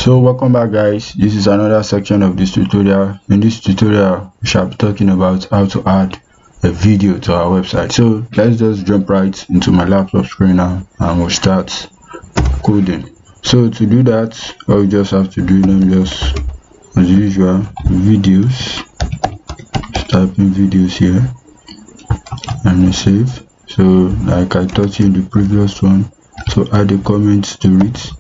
So welcome back guys, this is another section of this tutorial. In this tutorial we shall be talking about how to add a video to our website. So let's just jump right into my laptop screen now and we'll start coding. So to do that, all we just have to do, let me just, as usual, videos, just type in videos here and save. So like I taught you in the previous one, so add a comment to it.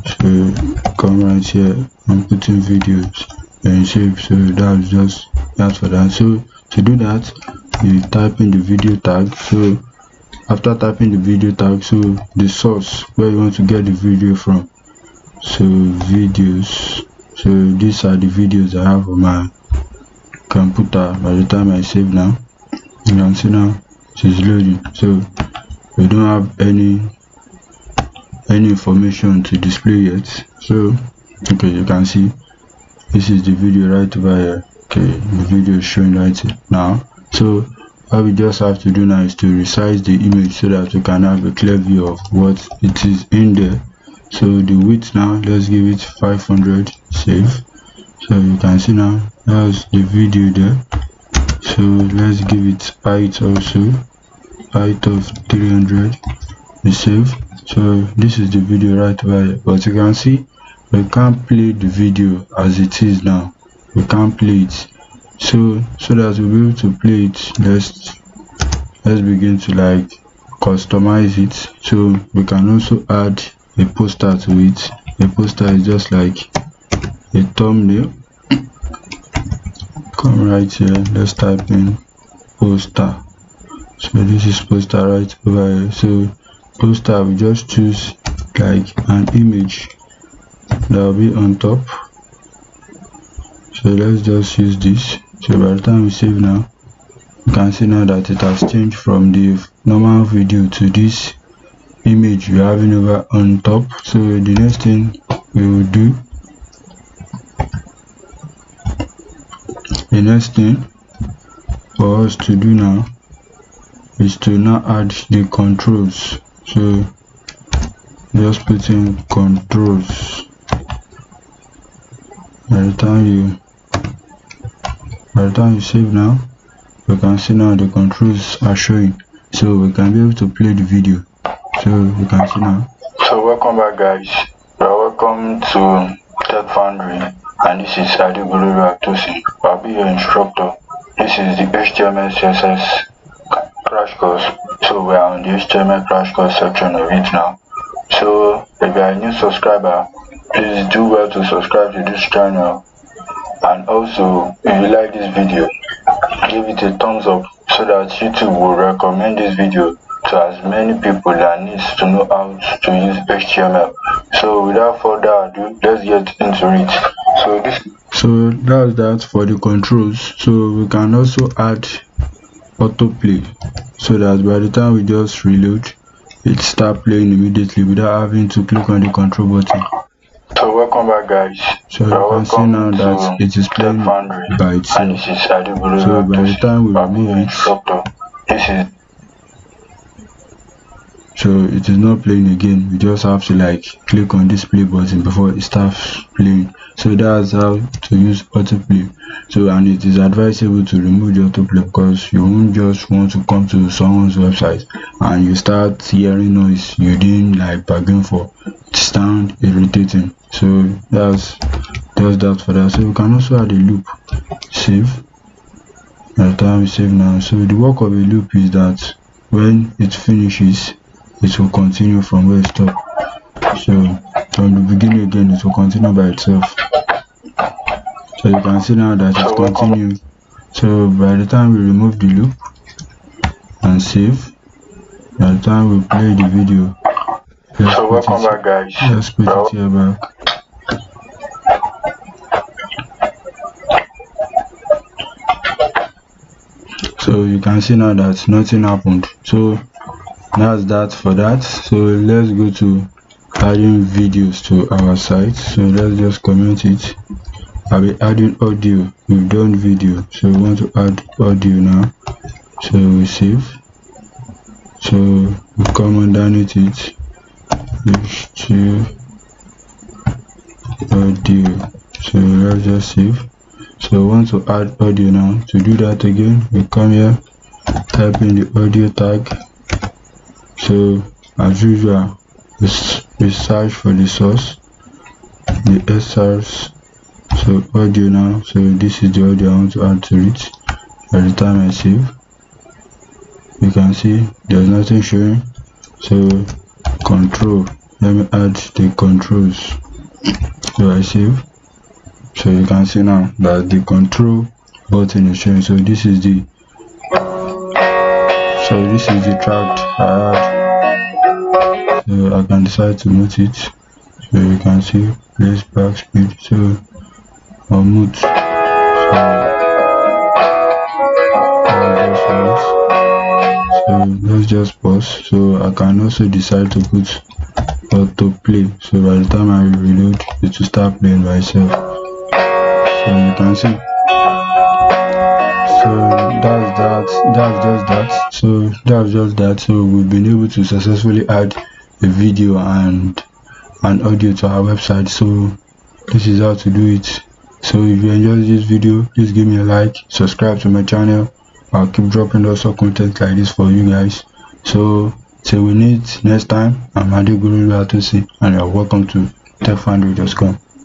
So come right here and put in videos and save. So that's just that for that. So to do that, you type in the video tag. So after typing the video tag, so the source where you want to get the video from, so videos. So these are the videos I have on my computer. By the time I save now, you can see now it is loading. So we don't have any information to display yet. So okay, you can see this is the video right over here. Okay, the video is showing right here now. So all we just have to do now is to resize the image so that we can have a clear view of what it is in there. So the width now, let's give it 500, save. So you can see now that's the video there. So let's give it height also, height of 300, we save. So this is the video right over here, but you can see we can't play the video as it is now. We can't play it. So that we'll be able to play it, let's begin to like customize it. So we can also add a poster to it. A poster is just like a thumbnail. Come right here, let's type in poster. So this is poster right over here. So poster, we just choose like an image that will be on top. So let's just use this. So by the time we save now, you can see now that it has changed from the normal video to this image we're having over on top. So the next thing we will do, the next thing for us to do now is to now add the controls. So just put in controls. By the time you save now, you can see now the controls are showing, so we can be able to play the video. So you can see now. So welcome back guys, welcome to Tech Foundry, and this is Adiguluru Atosin. I'll be your instructor. This is the HTML CSS crash course. So we are on the HTML crash course section of it now. So if you are a new subscriber, please do well to subscribe to this channel, and also if you like this video, give it a thumbs up so that YouTube will recommend this video to as many people that needs to know how to use HTML. So without further ado, let's get into it. So that's that for the controls. So we can also add autoplay so that by the time we just reload, it start playing immediately without having to click on the control button. So welcome back guys. So you can see now that it is playing by itself. So by the time we remove it, so it is not playing again. We just have to like click on this play button before it starts playing. So that's how to use autoplay. So, and it is advisable to remove the autoplay because you won't just want to come to someone's website and you start hearing noise you didn't like bargain for. It sounds irritating. So that's just that for that. So we can also add a loop. Save. By the time we save now, so the work of a loop is that when it finishes, it will continue from where it stopped. So from the beginning again, it will continue by itself. So you can see now that it's continuing. So by the time we remove the loop and save, by the time we play the video, let's put it here back. So you can see now that nothing happened. So that's that for that. So let's go to adding videos to our site. So let's just comment it. I'll be adding audio. We've done video, so we want to add audio now. So we save. So we come underneath it, H2 audio. So let's just save. So we want to add audio now. To do that again, we come here, type in the audio tag. So as usual, we search for the source, the SRs. So audio now. So this is the audio I want to add to it. By the time I save, you can see there's nothing showing. So control, let me add the controls. So I save. So you can see now that the control button is showing. So this is the track I add. So I can decide to mute it. So you can see place back speed. So I'll mute. So let's just pause. So I can also decide to put autoplay. So by the time I reload, it will start playing by itself. So you can see. So that's just that. So we've been able to successfully add a video and an audio to our website. So this is how to do it. So if you enjoyed this video, please give me a like, subscribe to my channel. I'll keep dropping also content like this for you guys. So till we meet next time, I'm Adeguru Atosi, and you're welcome to techfoundry.com.